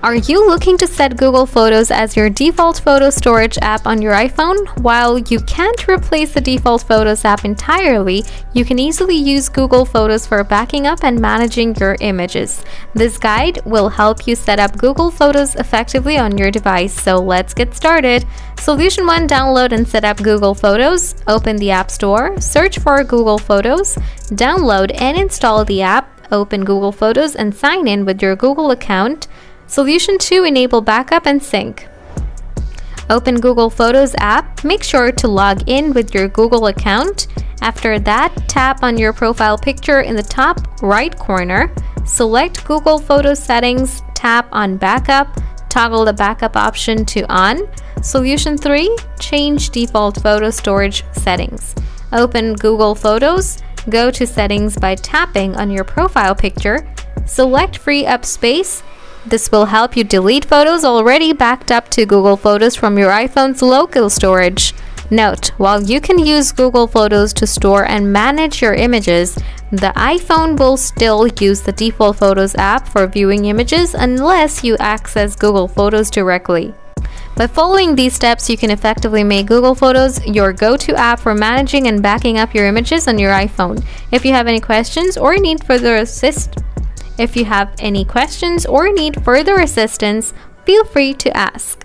Are you looking to set Google Photos as your default photo storage app on your iPhone? While you can't replace the default Photos app entirely, you can easily use Google Photos for backing up and managing your images. This guide will help you set up Google Photos effectively on your device, so let's get started. Solution 1. Download and set up Google Photos. Open the App Store, search for Google Photos, download and install the app, open Google Photos and sign in with your Google account. Solution 2. Enable backup and sync. Open Google Photos app. Make sure to log in with your Google account. After that, tap on your profile picture in the top right corner. Select Google Photos settings, tap on backup, toggle the backup option to on. Solution 3. Change default photo storage settings. Open Google Photos, go to settings by tapping on your profile picture. Select free up space. This will help you delete photos already backed up to Google Photos from your iPhone's local storage. Note, while you can use Google Photos to store and manage your images, the iPhone will still use the default Photos app for viewing images unless you access Google Photos directly. By following these steps, you can effectively make Google Photos your go-to app for managing and backing up your images on your iPhone. If you have any questions or need further assistance, feel free to ask.